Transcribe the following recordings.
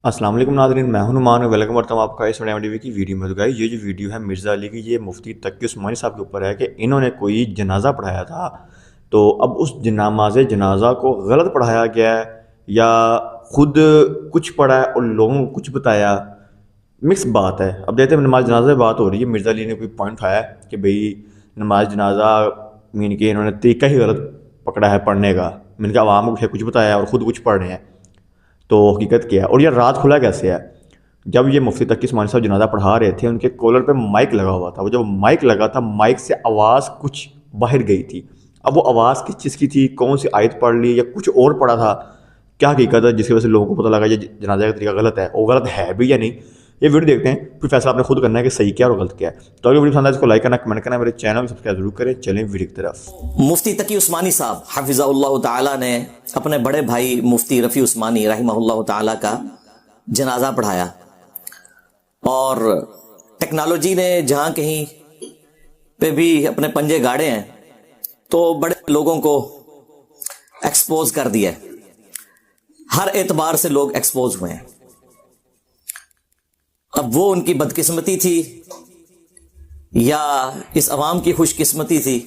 السلام علیکم ناظرین، میں ہوں نعمان، ویلکم کرتا ہوں آپ کا اس ٹی وی کی ویڈیو میں۔ تو گائز یہ جو ویڈیو ہے مرزا علی کی، یہ مفتی تقی عثمانی صاحب کے اوپر ہے کہ انہوں نے کوئی جنازہ پڑھایا تھا، تو اب اس نماز جنازہ کو غلط پڑھایا گیا ہے یا خود کچھ پڑھا ہے اور لوگوں کو کچھ بتایا، مکس بات ہے۔ اب دیکھتے ہیں نماز جنازہ بات ہو رہی ہے، مرزا علی نے کوئی پوائنٹ اٹھایا ہے کہ بھئی نماز جنازہ مین کہ انہوں نے طریقہ ہی غلط پکڑا ہے پڑھنے کا، میں نے کہا عوام کو کچھ بتایا اور خود کچھ پڑھ رہے ہیں، تو حقیقت کیا ہے اور یہ رات کھلا کیسے ہے؟ جب یہ مفتی تقی عثمانی صاحب جنازہ پڑھا رہے تھے، ان کے کولر پہ مائک لگا ہوا تھا، وہ جب مائک لگا تھا مائک سے آواز کچھ باہر گئی تھی۔ اب وہ آواز کس چیز کی تھی، کون سی آیت پڑھ لی یا کچھ اور پڑھا تھا، کیا حقیقت ہے جس کی وجہ سے لوگوں کو پتہ لگا یہ جنازہ کا طریقہ غلط ہے، وہ غلط ہے بھی یا نہیں؟ یہ ویڈیو دیکھتے ہیں، پھر فیصلہ آپ نے خود کرنا ہے کہ صحیح کیا اور غلط کیا ہے۔ تو اگر ویڈیو پسند آئے اس کو لائک کرنا، کمنٹ کرنا، میرے چینل کو سبسکرائب ضرور کریں۔ چلیں ویڈیو کی طرف۔ مفتی تقی عثمانی صاحب حفظہ اللہ تعالی نے اپنے بڑے بھائی مفتی رفیع عثمانی رحمہ اللہ تعالی کا جنازہ پڑھایا، اور ٹیکنالوجی نے جہاں کہیں پہ بھی اپنے پنجے گاڑے ہیں تو بڑے لوگوں کو ایکسپوز کر دیا ہے، ہر اعتبار سے لوگ ایکسپوز ہوئے ہیں۔ اب وہ ان کی بدقسمتی تھی یا اس عوام کی خوش قسمتی تھی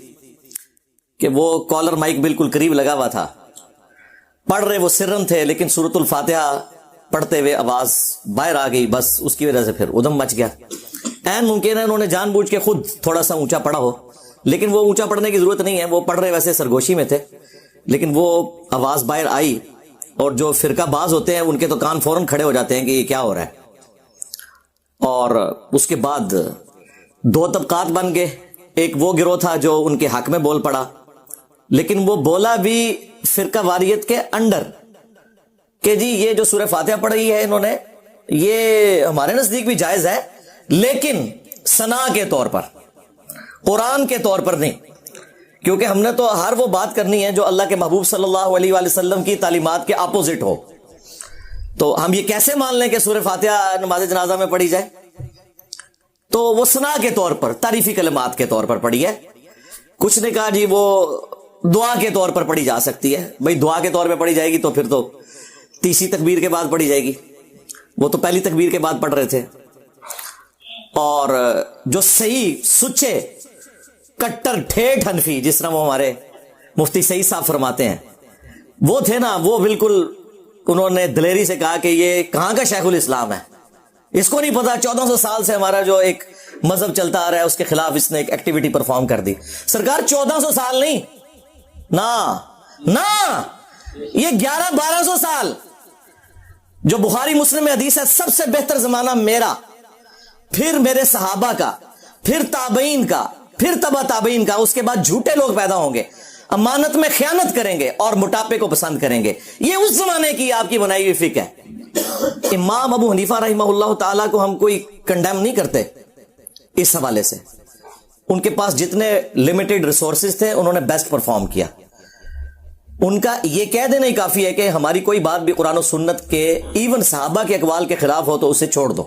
کہ وہ کالر مائک بالکل قریب لگا ہوا تھا، پڑھ رہے وہ سرن تھے، لیکن سورۃ الفاتحہ پڑھتے ہوئے آواز باہر آ گئی، بس اس کی وجہ سے پھر ادھم مچ گیا۔ این ممکن ہے انہوں نے جان بوجھ کے خود تھوڑا سا اونچا پڑھا ہو، لیکن وہ اونچا پڑھنے کی ضرورت نہیں ہے، وہ پڑھ رہے ویسے سرگوشی میں تھے، لیکن وہ آواز باہر آئی، اور جو فرقہ باز ہوتے ہیں ان کے تو کان فوراً کھڑے ہو جاتے ہیں کہ یہ کیا ہو رہا ہے۔ اور اس کے بعد دو طبقات بن گئے، ایک وہ گروہ تھا جو ان کے حق میں بول پڑا، لیکن وہ بولا بھی فرقہ واریت کے انڈر کہ جی یہ جو سورہ فاتحہ پڑھی ہے انہوں نے، یہ ہمارے نزدیک بھی جائز ہے، لیکن ثنا کے طور پر، قرآن کے طور پر نہیں، کیونکہ ہم نے تو ہر وہ بات کرنی ہے جو اللہ کے محبوب صلی اللہ علیہ وآلہ وسلم کی تعلیمات کے اپوزٹ ہو۔ تو ہم یہ کیسے مان لیں کہ سورہ فاتحہ نماز جنازہ میں پڑھی جائے؟ تو وہ ثنا کے طور پر، تعریفی کلمات کے طور پر پڑھی ہے۔ کچھ نے کہا جی وہ دعا کے طور پر پڑھی جا سکتی ہے، بھئی دعا کے طور پہ پڑھی جائے گی تو پھر تو تیسری تکبیر کے بعد پڑھی جائے گی، وہ تو پہلی تکبیر کے بعد پڑھ رہے تھے۔ اور جو صحیح سچے کٹر ٹھیٹھ حنفی، جس طرح وہ ہمارے مفتی سعید صاحب فرماتے ہیں، وہ تھے نا، وہ بالکل انہوں نے دلیری سے کہا کہ یہ کہاں کا شیخ الاسلام ہے، اس کو نہیں پتا 1400 سال سے ہمارا جو ایک مذہب چلتا آ رہا ہے اس کے خلاف اس نے ایک ایکٹیویٹی پرفارم کر دی۔ سرکار 1400 سال نہیں، نا یہ 1100-1200 سال، جو بخاری مسلم میں حدیث ہے سب سے بہتر زمانہ میرا، پھر میرے صحابہ کا، پھر تابعین کا، پھر تبع تابعین کا، اس کے بعد جھوٹے لوگ پیدا ہوں گے، امانت میں خیانت کریں گے اور موٹاپے کو پسند کریں گے۔ یہ اس زمانے کی آپ کی بنائی ہوئی فکر ہے۔ امام ابو حنیفہ رحمہ اللہ تعالیٰ کو ہم کوئی کنڈیم نہیں کرتے اس حوالے سے، ان کے پاس جتنے لمیٹڈ ریسورسز تھے انہوں نے بیسٹ پرفارم کیا۔ ان کا یہ کہہ دینا ہی کافی ہے کہ ہماری کوئی بات بھی قرآن و سنت کے، ایون صحابہ کے اقوال کے خلاف ہو تو اسے چھوڑ دو۔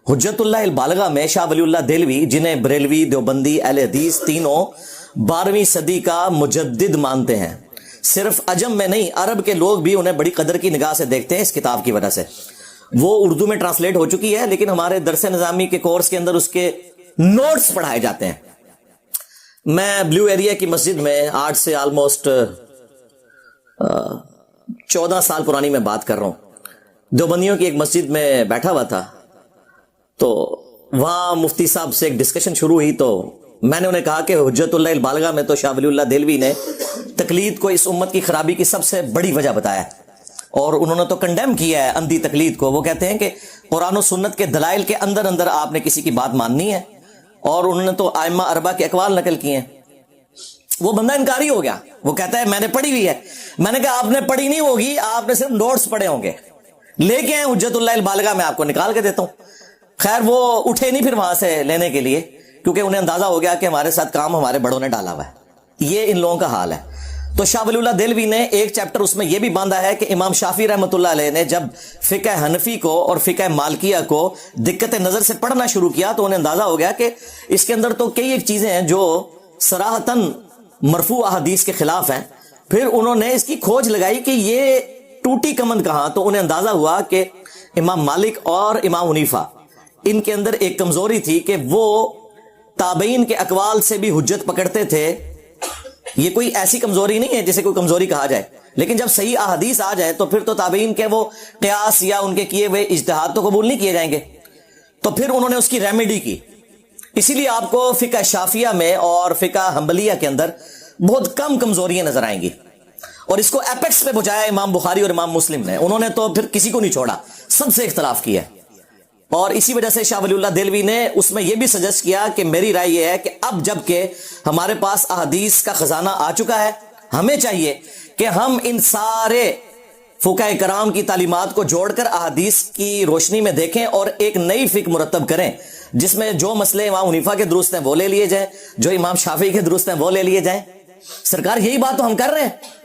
حجت اللہ البالغہ میں شاہ ولی اللہ دہلوی، جنہیں بریلوی، دیوبندی، اہل حدیث تینوں 12ویں صدی کا مجدد مانتے ہیں، صرف عجم میں نہیں، عرب کے لوگ بھی انہیں بڑی قدر کی نگاہ سے دیکھتے ہیں اس کتاب کی وجہ سے۔ وہ اردو میں ٹرانسلیٹ ہو چکی ہے، لیکن ہمارے درس نظامی کے کورس کے اندر اس کے نوٹس پڑھائے جاتے ہیں۔ میں بلیو ایریا کی مسجد میں آج سے آلموسٹ 14 سال پرانی میں بات کر رہا ہوں، دیوبندیوں کی ایک مسجد میں بیٹھا ہوا تھا، تو وہاں مفتی صاحب سے ایک ڈسکشن شروع ہوئی، تو میں نے انہیں کہا کہ حجت اللہ البالغہ میں تو شاہ ولی اللہ دہلوی نے تقلید کو اس امت کی خرابی کی سب سے بڑی وجہ بتایا ہے، اور انہوں نے تو کنڈیم کیا ہے اندھی تقلید کو۔ وہ کہتے ہیں کہ قرآن و سنت کے دلائل کے اندر اندر آپ نے کسی کی بات ماننی ہے، اور انہوں نے تو ائمہ اربعہ کے اقوال نقل کیے ہیں۔ وہ بندہ انکاری ہو گیا، وہ کہتا ہے میں نے پڑھی ہوئی ہے۔ میں نے کہا آپ نے پڑھی نہیں ہوگی، آپ نے صرف نوٹس پڑھے ہوں گے، لے کے آئے حجت اللہ البالغہ، میں آپ کو نکال کے دیتا ہوں۔ خیر وہ اٹھے نہیں پھر وہاں سے لینے کے لیے، کیونکہ انہیں اندازہ ہو گیا کہ ہمارے ساتھ کام ہمارے بڑوں نے ڈالا ہوا ہے۔ یہ ان لوگوں کا حال ہے۔ تو شاہ ولی اللہ دہلوی نے ایک چیپٹر اس میں یہ بھی باندھا ہے کہ امام شافعی رحمۃ اللہ علیہ نے جب فقہ حنفی کو اور فقہ مالکیہ کو دقت نظر سے پڑھنا شروع کیا تو انہیں اندازہ ہو گیا کہ اس کے اندر تو کئی ایک چیزیں ہیں جو صراحتاً مرفوع احادیث کے خلاف ہیں۔ پھر انہوں نے اس کی کھوج لگائی کہ یہ ٹوٹی کمند کہاں، تو انہیں اندازہ ہوا کہ امام مالک اور امام حنیفہ ان کے اندر ایک کمزوری تھی کہ وہ تابعین کے اقوال سے بھی حجت پکڑتے تھے. یہ کوئی ایسی کمزوری نہیں ہے جسے کوئی کمزوری کہا جائے, لیکن جب صحیح احادیث آ جائے تو پھر تو تابعین کے وہ قیاس یا ان کے کیے ہوئے اجتہاد تو قبول نہیں کیے جائیں گے. تو پھر انہوں نے اس کی ریمیڈی کی. اسی لیے آپ کو فقہ شافیہ میں اور فقہ حنبلیہ کے اندر بہت کم کمزوریاں نظر آئیں گی, اور اس کو ایپیکس پہ پہنچایا امام بخاری اور امام مسلم نے. انہوں نے تو پھر کسی کو نہیں چھوڑا, سب سے اختلاف کیا. اور اسی وجہ سے شاہ ولی اللہ دہلوی نے اس میں یہ بھی سجیسٹ کیا کہ میری رائے یہ ہے کہ اب جب کہ ہمارے پاس احادیث کا خزانہ آ چکا ہے, ہمیں چاہیے کہ ہم ان سارے فقہاء کرام کی تعلیمات کو جوڑ کر احادیث کی روشنی میں دیکھیں اور ایک نئی فقہ مرتب کریں, جس میں جو مسئلے امام حنیفہ کے درست ہیں وہ لے لیے جائیں, جو امام شافعی کے درست ہیں وہ لے لیے جائیں. سرکار یہی بات تو ہم کر رہے ہیں,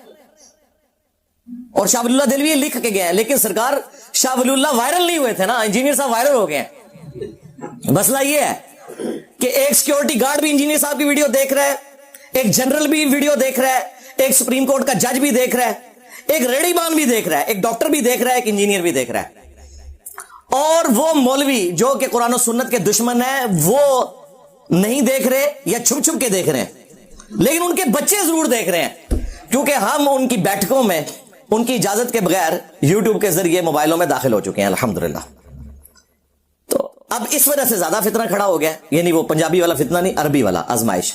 اور شاہ ولی اللہ دہلوی لکھ کے گئے ہیں, لیکن سرکار شاہ ولی اللہ وائرل نہیں ہوئے تھے نا, انجینئر صاحب وائرل ہو گئے ہیں. مسئلہ یہ ہے کہ ایک سیکیورٹی گارڈ بھی انجینئر صاحب کی ویڈیو دیکھ رہا ہے, ایک جنرل بھی ویڈیو دیکھ رہا ہے, ایک سپریم کورٹ کا جج بھی دیکھ رہا ہے, ایک ریڑی بان بھی دیکھ رہا ہے, ایک ڈاکٹر بھی دیکھ رہا ہے, ایک انجینئر بھی دیکھ رہا ہے. اور وہ مولوی جو کہ قرآن و سنت کے دشمن ہیں وہ نہیں دیکھ رہے یا چھپ چھپ کے دیکھ رہے ہیں, لیکن ان کے بچے ضرور دیکھ رہے ہیں, کیونکہ ہم ان کی بیٹھکوں میں ان کی اجازت کے بغیر یوٹیوب کے ذریعے موبائلوں میں داخل ہو چکے ہیں الحمدللہ. تو اب اس وجہ سے زیادہ فتنہ کھڑا ہو گیا, یعنی وہ پنجابی والا فتنہ نہیں, عربی والا آزمائش.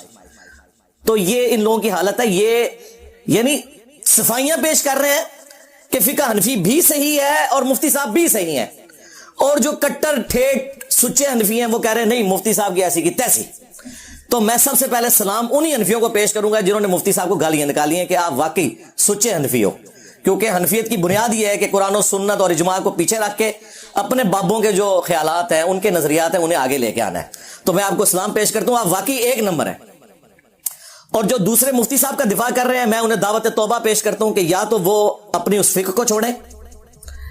تو یہ ان لوگوں کی حالت ہے. یہ یعنی صفائیاں پیش کر رہے ہیں کہ فقہ حنفی بھی صحیح ہے اور مفتی صاحب بھی صحیح ہیں, اور جو کٹر ٹھیٹ سچے حنفی ہیں وہ کہہ رہے ہیں نہیں مفتی صاحب کی ایسی کی تیسی. تو میں سب سے پہلے سلام انہی حنفیوں کو پیش کروں گا جنہوں نے مفتی صاحب کو گالیاں نکالی ہیں کہ آپ واقعی سچے حنفی ہو, کیونکہ حنفیت کی بنیاد یہ ہے کہ قرآن و سنت اور اجماع کو پیچھے رکھ کے اپنے بابوں کے جو خیالات ہیں, ان کے نظریات ہیں, انہیں آگے لے کے آنا ہے. تو میں آپ کو سلام پیش کرتا ہوں, آپ واقعی ایک نمبر ہیں. اور جو دوسرے مفتی صاحب کا دفاع کر رہے ہیں, میں انہیں دعوت توبہ پیش کرتا ہوں کہ یا تو وہ اپنی اس فقہ کو چھوڑیں,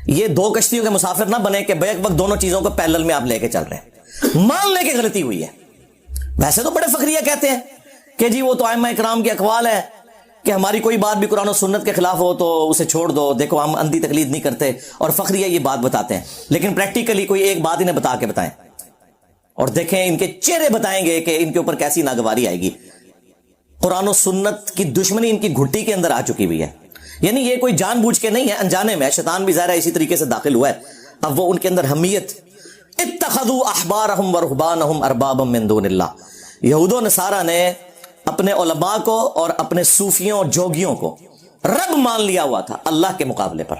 یہ دو کشتیوں کے مسافر نہ بنے کہ بیک وقت دونوں چیزوں کو پیرلل میں آپ لے کے چل رہے ہیں. مان لے کے غلطی ہوئی ہے. ویسے تو بڑے فخریہ کہتے ہیں کہ جی وہ تو ائمہ کرام کے اقوال ہے کہ ہماری کوئی بات بھی قرآن و سنت کے خلاف ہو تو اسے چھوڑ دو, دیکھو ہم اندھی تقلید نہیں کرتے, اور فخریہ یہ بات بتاتے ہیں. لیکن پریکٹیکلی کوئی ایک بات انہیں بتا کے بتائیں, اور دیکھیں ان کے چہرے بتائیں گے کہ ان کے اوپر کیسی ناگواری آئے گی. قرآن و سنت کی دشمنی ان کی گھٹی کے اندر آ چکی ہوئی ہے. یعنی یہ کوئی جان بوجھ کے نہیں ہے, انجانے میں. شیطان بھی ظاہر ہے اسی طریقے سے داخل ہوا ہے. اب وہ ان کے اندر حمیت, اتخذوا احبارهم ورهبانهم اربابا من دون اللہ, یہود و نصارہ نے اپنے علماء کو اور اپنے صوفیوں جوگیوں کو رب مان لیا ہوا تھا اللہ کے مقابلے پر.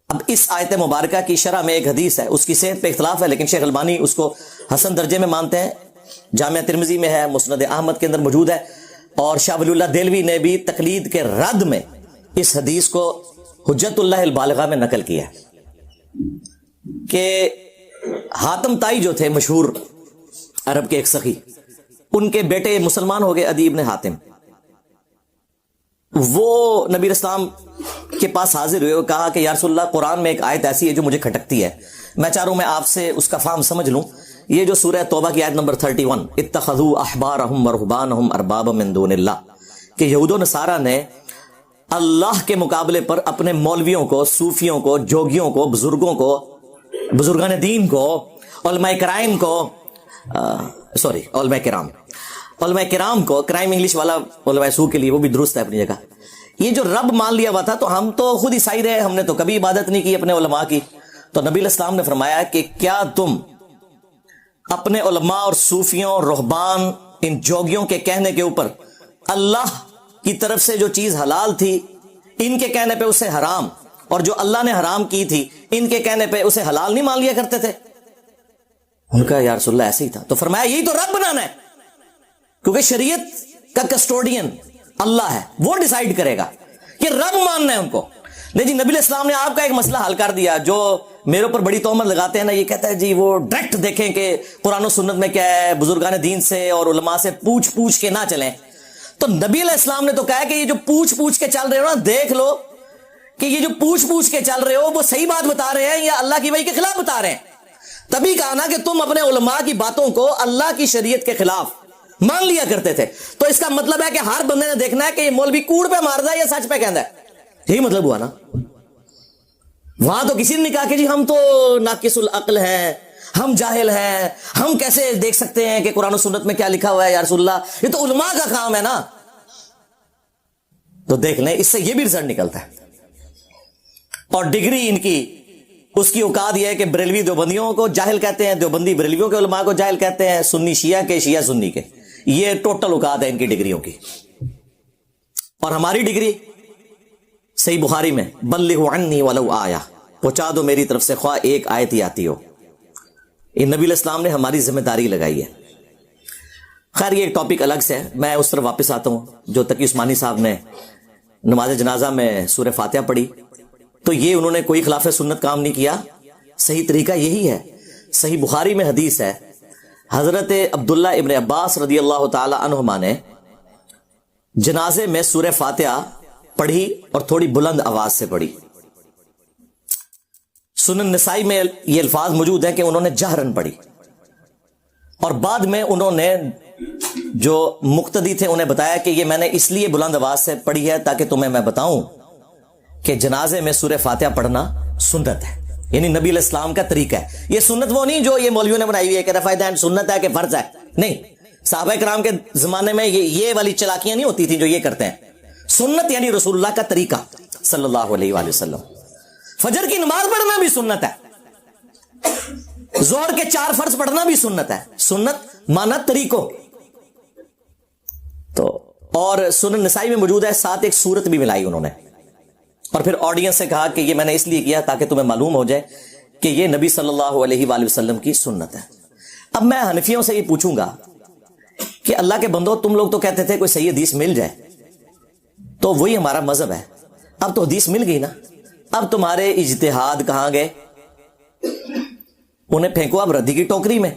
اب اس آیت مبارکہ کی شرح میں ایک حدیث ہے, اس کی صحت پہ اختلاف ہے, لیکن شیخ البانی اس کو حسن درجے میں مانتے ہیں. جامعہ ترمذی میں ہے, مسند احمد کے اندر موجود ہے, اور شاہ ولی اللہ دہلوی نے بھی تقلید کے رد میں اس حدیث کو حجت اللہ البالغہ میں نقل کیا ہے کہ حاتم طائی جو تھے مشہور عرب کے ایک سخی, ان کے بیٹے مسلمان ہو گئے, عدی ابن حاتم. وہ نبی اسلام کے پاس حاضر ہوئے اور کہا کہ یا رسول اللہ قرآن میں ایک آیت ایسی ہے جو مجھے کھٹکتی ہے, میں چاہ رہا ہوں میں آپ سے اس کا فہم سمجھ لوں. یہ جو سورہ توبہ کی آیت نمبر 31, اتخذوا احبارهم ورهبانهم اربابا من دون اللہ, کہ یہود و نصارہ نے اللہ کے مقابلے پر اپنے مولویوں کو, صوفیوں کو, جوگیوں کو, بزرگوں کو, بزرگان دین کو, علماء کرام کو, علماء کرام کو, کرائم انگلش والا علماء سو کے لیے وہ بھی درست ہے اپنی جگہ, یہ جو رب مان لیا ہوا تھا. تو ہم تو خود عیسائی رہے, ہم نے تو کبھی عبادت نہیں کی اپنے علماء کی. تو نبی علیہ السلام نے فرمایا کہ کیا تم اپنے علماء اور صوفیوں, رہبان, ان جوگیوں کے کہنے کے اوپر اللہ کی طرف سے جو چیز حلال تھی ان کے کہنے پہ اسے حرام, اور جو اللہ نے حرام کی تھی ان کے کہنے پہ اسے حلال نہیں مان لیا کرتے تھے؟ ان کا یا رسول اللہ ایسے ہی تھا. تو فرمایا یہی تو رب بنانا ہے, کیونکہ شریعت کا کسٹوڈین اللہ ہے, وہ ڈیسائیڈ کرے گا کہ رب ماننا ہے ان کو. نہیں جی, نبی علیہ السلام نے آپ کا ایک مسئلہ حل کر دیا. جو میرے اوپر بڑی تہمت لگاتے ہیں نا, یہ کہتا ہے جی وہ ڈائریکٹ دیکھیں کہ قرآن و سنت میں کیا ہے, بزرگان دین سے اور علماء سے پوچھ کے نہ چلیں. تو نبی علیہ السلام نے تو کہا کہ یہ جو پوچھ کے چل رہے ہو نا, دیکھ لو کہ یہ جو پوچھ کے چل رہے ہو وہ صحیح بات بتا رہے ہیں یا اللہ کی وحی کے خلاف بتا رہے ہیں. تبھی کہا نا کہ تم اپنے علماء کی باتوں کو اللہ کی شریعت کے خلاف مان لیا کرتے تھے. تو اس کا مطلب ہے کہ ہر بندے نے دیکھنا ہے کہ یہ مولوی کوڑ پہ مار رہا ہے یا سچ پہ کہندا ہے, یہی مطلب ہوا نا. وہاں تو کسی نے نہیں کہا کہ جی ہم تو ناقص العقل ہیں، ہم جاہل ہیں، ہم کیسے دیکھ سکتے ہیں کہ قرآن و سنت میں کیا لکھا ہوا ہے یا رسول اللہ، یہ تو علماء کا کام ہے نا۔ تو دیکھ لیں، اس سے یہ بھی رزلٹ نکلتا ہے۔ اور ڈگری ان کی، اس کی اوقات یہ ہے کہ بریلوی دیوبندیوں کو جاہل کہتے ہیں، دیوبندی بریلویوں کے علماء کو جاہل کہتے ہیں، سنی شیعہ کے، شیعہ سنی کے، یہ ٹوٹل اوقات ہے ان کی ڈگریوں کی۔ اور ہماری ڈگری صحیح بخاری میں بلغوا عنی ولو آیا، پہنچا دو میری طرف سے خواہ ایک آیت ہی آتی ہو۔ یہ نبی علیہ السلام نے ہماری ذمہ داری لگائی ہے۔ خیر یہ ایک ٹاپک الگ سے ہے، میں اس طرف واپس آتا ہوں۔ جو تقی عثمانی صاحب نے نماز جنازہ میں سورہ فاتحہ پڑھی، تو یہ انہوں نے کوئی خلاف سنت کام نہیں کیا، صحیح طریقہ یہی ہے۔ صحیح بخاری میں حدیث ہے، حضرت عبداللہ ابن عباس رضی اللہ تعالی عنہما نے جنازے میں سورہ فاتحہ پڑھی اور تھوڑی بلند آواز سے پڑھی۔ سنن نسائی میں یہ الفاظ موجود ہیں کہ انہوں نے جہرن پڑھی، اور بعد میں انہوں نے جو مقتدی تھے انہیں بتایا کہ یہ میں نے اس لیے بلند آواز سے پڑھی ہے تاکہ تمہیں میں بتاؤں کہ جنازے میں سورہ فاتحہ پڑھنا سنت ہے، یعنی نبی علیہ السلام کا طریقہ ہے۔ یہ سنت وہ نہیں جو یہ مولویوں نے بنائی ہوئی ہے کہ رفع دین سنت ہے کہ فرض ہے، نہیں۔ صحابہ کرام کے زمانے میں یہ والی چلاکیاں نہیں ہوتی تھیں جو یہ کرتے ہیں۔ سنت یعنی رسول اللہ کا طریقہ صلی اللہ علیہ وآلہ وسلم۔ فجر کی نماز پڑھنا بھی سنت ہے، ظہر کے 4 فرض پڑھنا بھی سنت ہے۔ سنت مانا طریقوں۔ تو اور سنن نسائی میں موجود ہے، ساتھ ایک سورت بھی ملائی انہوں نے، اور پھر آڈینس سے کہا کہ یہ میں نے اس لیے کیا تاکہ تمہیں معلوم ہو جائے کہ یہ نبی صلی اللہ علیہ وآلہ وسلم کی سنت ہے۔ اب میں حنفیوں سے یہ پوچھوں گا کہ اللہ کے بندو، تم لوگ تو کہتے تھے کوئی صحیح حدیث مل جائے تو وہی ہمارا مذہب ہے، اب تو حدیث مل گئی نا، اب تمہارے اجتہاد کہاں گئے؟ انہیں پھینکو اب ردی کی ٹوکری میں۔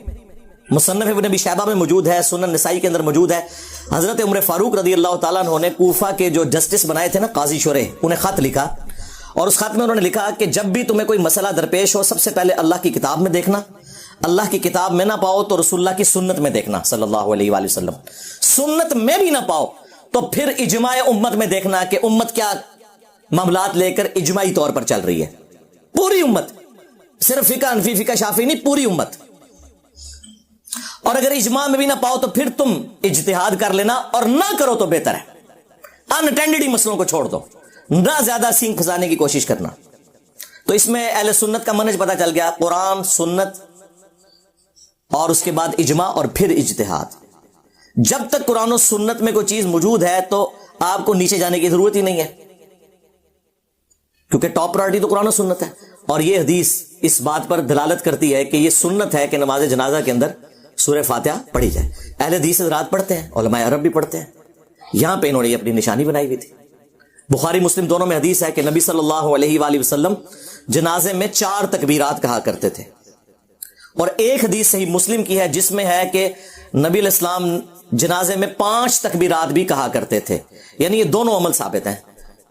مصنف ابن ابی شیبہ میں موجود ہے، سنن نسائی کے اندر موجود ہے، حضرت عمر فاروق رضی اللہ تعالیٰ عنہ نے کوفہ کے جو جسٹس بنائے تھے نا، قاضی شرح، انہیں خط لکھا، اور اس خط میں انہوں نے لکھا کہ جب بھی تمہیں کوئی مسئلہ درپیش ہو، سب سے پہلے اللہ کی کتاب میں دیکھنا، اللہ کی کتاب میں نہ پاؤ تو رسول اللہ کی سنت میں دیکھنا صلی اللہ علیہ وآلہ وسلم، سنت میں بھی نہ پاؤ تو پھر اجماع امت میں دیکھنا کہ امت کیا معاملات لے کر اجماعی طور پر چل رہی ہے۔ پوری امت، صرف فقہ حنفی فقہ شافعی نہیں، پوری امت۔ اور اگر اجماع میں بھی نہ پاؤ تو پھر تم اجتہاد کر لینا، اور نہ کرو تو بہتر ہے۔ انٹینڈڈ ہی مسئلوں کو چھوڑ دو، نہ زیادہ سینگ پھنسانے کی کوشش کرنا۔ تو اس میں اہل سنت کا منہج پتہ چل گیا، قرآن، سنت، اور اس کے بعد اجماع اور پھر اجتہاد۔ جب تک قرآن و سنت میں کوئی چیز موجود ہے تو آپ کو نیچے جانے کی ضرورت ہی نہیں ہے، کیونکہ ٹاپ پرائرٹی تو قرآن و سنت ہے۔ اور یہ حدیث اس بات پر دلالت کرتی ہے کہ یہ سنت ہے کہ نماز جنازہ کے اندر سورہ فاتحہ پڑھی جائے۔ اہل حدیث حضرات پڑھتے ہیں، علماء عرب بھی پڑھتے ہیں، یہاں پہ انہوں نے اپنی نشانی بنائی ہوئی تھی۔ بخاری مسلم دونوں میں حدیث ہے کہ نبی صلی اللہ علیہ وآلہ وسلم جنازے میں 4 تکبیرات کہا کرتے تھے، اور ایک حدیث صحیح مسلم کی ہے جس میں ہے کہ نبی علیہ السلام جنازے میں 5 تکبیرات بھی کہا کرتے تھے، یعنی یہ دونوں عمل ثابت ہیں،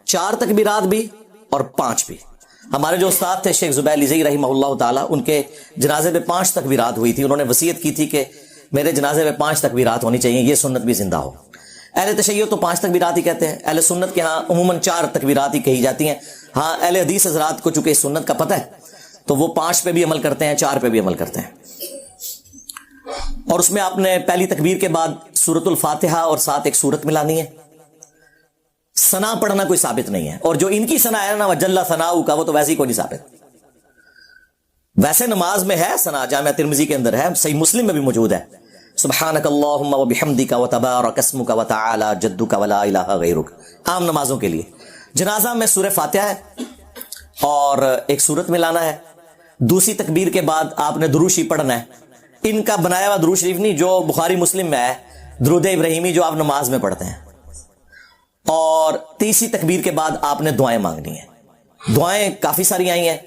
4 تکبیرات بھی اور 5 بھی۔ ہمارے جو استاد تھے شیخ زبیر لیزئی رحمہ اللہ تعالیٰ، ان کے جنازے میں 5 تکبیرات ہوئی تھی، انہوں نے وصیت کی تھی کہ میرے جنازے میں 5 تکبیرات ہونی چاہیے، یہ سنت بھی زندہ ہو۔ اہل تشیع تو 5 تکبیرات ہی کہتے ہیں، اہل سنت کے ہاں عموماً 4 تکبیرات ہی کہی جاتی ہیں۔ ہاں اہل حدیث حضرات کو چونکہ سنت کا پتہ ہے تو وہ 5 پہ بھی عمل کرتے ہیں، 4 پہ بھی عمل کرتے ہیں۔ اور اس میں آپ نے پہلی تکبیر کے بعد سورۃ الفاتحہ اور ساتھ ایک سورت ملانی ہے۔ ثنا پڑھنا کوئی ثابت نہیں ہے، اور جو ان کی ثنا ہے نا وجل ثناؤ کا، وہ تو ویسے ہی کوئی نہیں ثابت۔ ویسے نماز میں ہے ثنا، جامعہ ترمذی کے اندر ہے، صحیح مسلم میں بھی موجود ہے، سبحانک اللہم وبحمدک وتبارک اسمک وتعالی جدک ولا الہ غیرک، عام نمازوں کے لیے۔ جنازہ میں سورہ فاتحہ ہے اور ایک سورت ملانا ہے۔ دوسری تکبیر کے بعد آپ نے درود شریف پڑھنا ہے، ان کا بنایا ہوا درود شریف نہیں جو بخاری مسلم میں ہے، درود ابراہیمی جو آپ نماز میں پڑھتے ہیں۔ اور تیسری تکبیر کے بعد آپ نے دعائیں مانگنی ہیں۔ دعائیں کافی ساری آئی ہیں،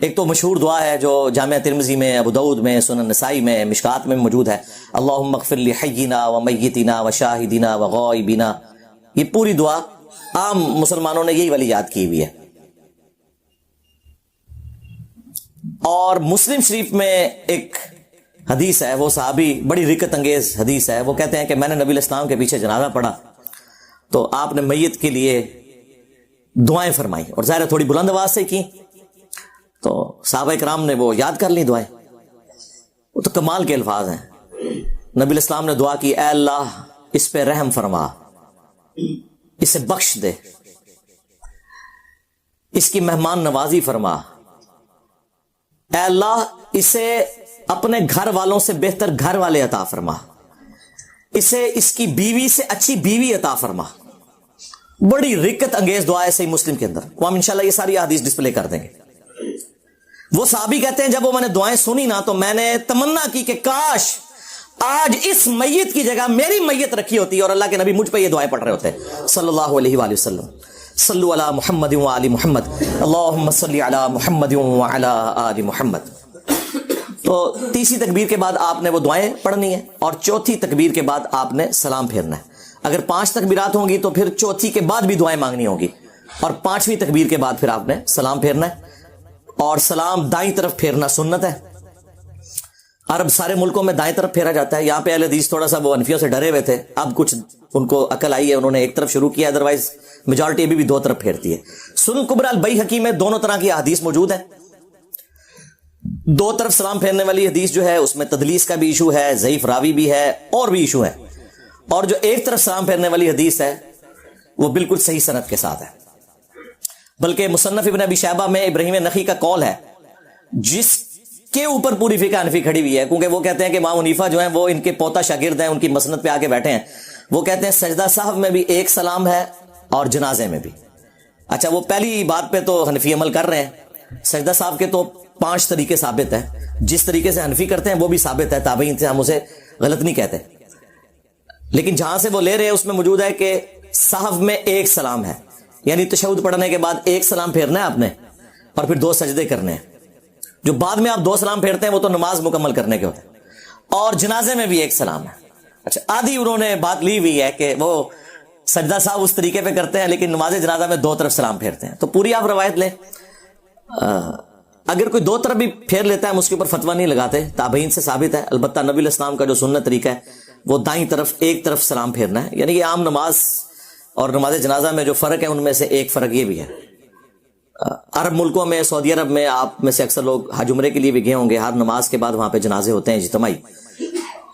ایک تو مشہور دعا ہے جو جامعہ ترمذی میں، ابو داؤد میں، سنن نسائی میں، مشکات میں موجود ہے، اللہم اغفر لحینا ومیتنا وشاہدنا وغائبنا۔ یہ پوری دعا عام مسلمانوں نے یہی والی یاد کی ہوئی ہے۔ اور مسلم شریف میں ایک حدیث ہے، وہ صحابی بڑی رکت انگیز حدیث ہے، وہ کہتے ہیں کہ میں نے نبی علیہ السلام کے پیچھے جنازہ پڑھا تو آپ نے میت کے لیے دعائیں فرمائی، اور ظاہر تھوڑی بلند آواز سے کی، تو صحابہ کرام نے وہ یاد کر لی دعائیں. وہ تو کمال کے الفاظ ہیں. نبی علیہ السلام نے دعا کی, اے اللہ اس پہ رحم فرما, اسے بخش دے, اس کی مہمان نوازی فرما, اے اللہ اسے اپنے گھر والوں سے بہتر گھر والے عطا فرما, اسے اس کی بیوی سے اچھی بیوی عطا فرما. بڑی رکت انگیز دعا ہے صحیح مسلم کے اندر. وہ ہم انشاءاللہ یہ ساری حدیث ڈسپلے کر دیں گے. وہ صحابی کہتے ہیں جب وہ میں نے دعائیں سنی نا تو میں نے تمنا کی کہ کاش آج اس میت کی جگہ میری میت رکھی ہوتی اور اللہ کے نبی مجھ پہ یہ دعائیں پڑھ رہے ہوتے صلی اللہ علیہ وآلہ وسلم. صلو علی محمد وآل محمد, اللہم صلی علی محمد وعلی آل محمد. تو تیسری تکبیر کے بعد آپ نے وہ دعائیں پڑھنی ہے, اور چوتھی تکبیر کے بعد آپ نے سلام پھیرنا ہے. اگر 5 تکبیرات ہوں گی تو پھر چوتھی کے بعد بھی دعائیں مانگنی ہوگی, اور 5ویں تکبیر کے بعد پھر آپ نے سلام پھیرنا ہے. اور سلام دائیں طرف پھیرنا سنت ہے. عرب سارے ملکوں میں دائیں طرف پھیرا جاتا ہے. یہاں پہ اہل حدیث تھوڑا سا وہ حنفیوں سے ڈرے ہوئے تھے, اب کچھ ان کو عقل آئی ہے, انہوں نے ایک طرف شروع کیا, ادروائز میجورٹی ابھی بھی 2 طرف پھیرتی ہے. سنن کبریٰ البیہقی میں دونوں طرح کی حدیث موجود ہے. 2 طرف سلام پھیرنے والی حدیث جو ہے اس میں تدلیس کا بھی ایشو ہے, ضعیف راوی بھی ہے, اور بھی ایشو ہے. اور جو ایک طرف سلام پھیرنے والی حدیث ہے وہ بالکل صحیح سند کے ساتھ ہے. بلکہ مصنف ابن ابی شیبہ میں ابراہیم نخعی کا قول ہے جس کے اوپر پوری فقہ حنفی کھڑی ہوئی ہے, کیونکہ وہ کہتے ہیں کہ امام حنیفہ جو ہیں وہ ان کے پوتا شاگرد ہیں, ان کی مسند پہ آ کے بیٹھے ہیں. وہ کہتے ہیں سجدہ سہو میں بھی ایک سلام ہے اور جنازے میں بھی. اچھا, وہ پہلی بات پہ تو حنفی عمل کر رہے ہیں. سجدہ سہو کے تو 5 طریقے ثابت ہیں, جس طریقے سے حنفی کرتے ہیں وہ بھی ثابت ہے, تابعین سے ہم اسے غلط نہیں کہتے. لیکن جہاں سے وہ لے رہے ہیں اس میں موجود ہے کہ سہو میں ایک سلام ہے, یعنی تشہد پڑھنے کے بعد ایک سلام پھیرنا ہے آپ نے, اور پھر 2 سجدے کرنے ہیں. جو بعد میں آپ 2 سلام پھیرتے ہیں وہ تو نماز مکمل کرنے کے ہوتے ہیں. اور جنازے میں بھی ایک سلام ہے. اچھا, آدھی انہوں نے بات لی ہوئی ہے کہ وہ سجدہ صاحب اس طریقے پہ کرتے ہیں لیکن نماز جنازہ میں 2 طرف سلام پھیرتے ہیں. تو پوری آپ روایت لیں. اگر کوئی 2 طرف بھی پھیر لیتا ہے ہم اس کے اوپر فتویٰ نہیں لگاتے, تابعین سے ثابت ہے. البتہ نبی علیہ السلام کا جو سنت طریقہ ہے وہ دائیں طرف ایک طرف سلام پھیرنا ہے. یعنی یہ عام نماز اور نماز جنازہ میں جو فرق ہے ان میں سے ایک فرق یہ بھی ہے. عرب ملکوں میں, سعودی عرب میں آپ میں سے اکثر لوگ حج عمرے کے لیے بھی گئے ہوں گے, ہر نماز کے بعد وہاں پہ جنازے ہوتے ہیں اجتماعی,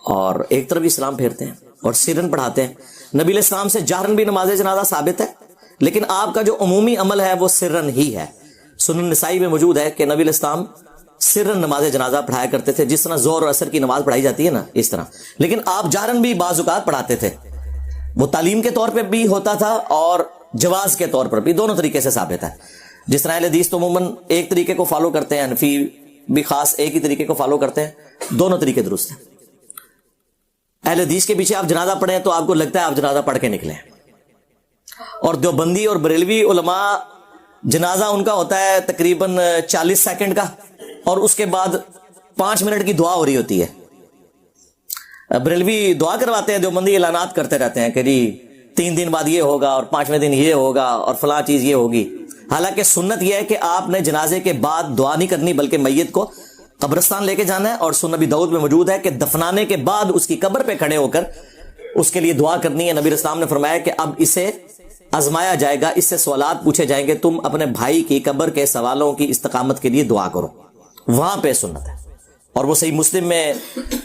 اور ایک طرف بھی سلام پھیرتے ہیں اور سرن پڑھاتے ہیں. نبی علیہ السلام سے جہرن بھی نماز جنازہ ثابت ہے, لیکن آپ کا جو عمومی عمل ہے وہ سرن ہی ہے. سنن نسائی میں موجود ہے کہ نبی علیہ السلام سرن نماز جنازہ پڑھایا کرتے تھے, جس طرح ظہر اور عصر کی نماز پڑھائی جاتی ہے نا اس طرح. لیکن آپ جہرن بھی بعض اوقات پڑھاتے تھے. وہ تعلیم کے طور پہ بھی ہوتا تھا اور جواز کے طور پر بھی, دونوں طریقے سے ثابت ہے. جس طرح اہل حدیث تو عموماً ایک طریقے کو فالو کرتے ہیں, حنفی بھی خاص ایک ہی طریقے کو فالو کرتے ہیں. دونوں طریقے درست ہیں. اہل حدیث کے پیچھے آپ جنازہ پڑھیں تو آپ کو لگتا ہے آپ جنازہ پڑھ کے نکلیں, اور دیوبندی اور بریلوی علماء جنازہ ان کا ہوتا ہے تقریباً 40 سیکنڈ کا, اور اس کے بعد 5 منٹ کی دعا ہو رہی ہوتی ہے. بریلوی دعا کرواتے ہیں, دیوبندی اعلانات کرتے رہتے ہیں کہ جی 3 دن بعد یہ ہوگا اور 5ویں دن یہ ہوگا اور فلاں چیز یہ ہوگی. حالانکہ سنت یہ ہے کہ آپ نے جنازے کے بعد دعا نہیں کرنی بلکہ میت کو قبرستان لے کے جانا ہے, اور سنن ابی داؤد میں موجود ہے کہ دفنانے کے بعد اس کی قبر پہ کھڑے ہو کر اس کے لیے دعا کرنی ہے. نبی اسلام نے فرمایا کہ اب اسے آزمایا جائے گا, اس سے سوالات پوچھے جائیں گے, تم اپنے بھائی کی قبر کے سوالوں کی استقامت کے لیے دعا کرو. وہاں پہ سنت ہے. اور وہ صحیح مسلم میں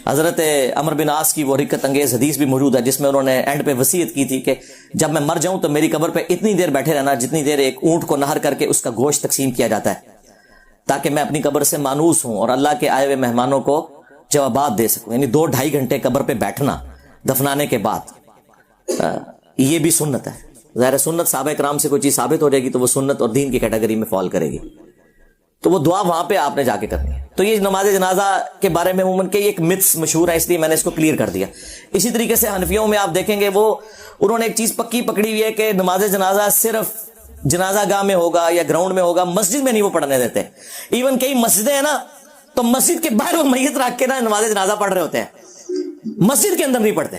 حضرت عمر بن عاص کی وہ رکت انگیز حدیث بھی موجود ہے جس میں انہوں نے اینڈ پہ وصیت کی تھی کہ جب میں مر جاؤں تو میری قبر پہ اتنی دیر بیٹھے رہنا جتنی دیر ایک اونٹ کو نہر کر کے اس کا گوشت تقسیم کیا جاتا ہے, تاکہ میں اپنی قبر سے مانوس ہوں اور اللہ کے آئے ہوئے مہمانوں کو جوابات دے سکوں. یعنی 2-2.5 گھنٹے قبر پہ بیٹھنا دفنانے کے بعد, یہ بھی سنت ہے. ظاہر سنت صحابہ کرام سے کوئی چیز ثابت ہو جائے گی تو وہ سنت اور دین کی کیٹیگری میں فال کرے گی, تو وہ دعا وہاں پہ آپ نے جا کے کرنی ہے. تو یہ نماز جنازہ کے بارے میں عموماً کہ ایک متس مشہور ہے, اس لیے میں نے اس کو کلیئر کر دیا. اسی طریقے سے حنفیوں میں آپ دیکھیں گے وہ انہوں نے ایک چیز پکی پکڑی ہوئی ہے کہ نماز جنازہ صرف جنازہ گاہ میں ہوگا یا گراؤنڈ میں ہوگا, مسجد میں نہیں وہ پڑھنے دیتے. ایون کئی مسجدیں ہیں نا تو مسجد کے باہر وہ میت رکھ کے نا نماز جنازہ پڑھ رہے ہوتے ہیں, مسجد کے اندر نہیں پڑھتے.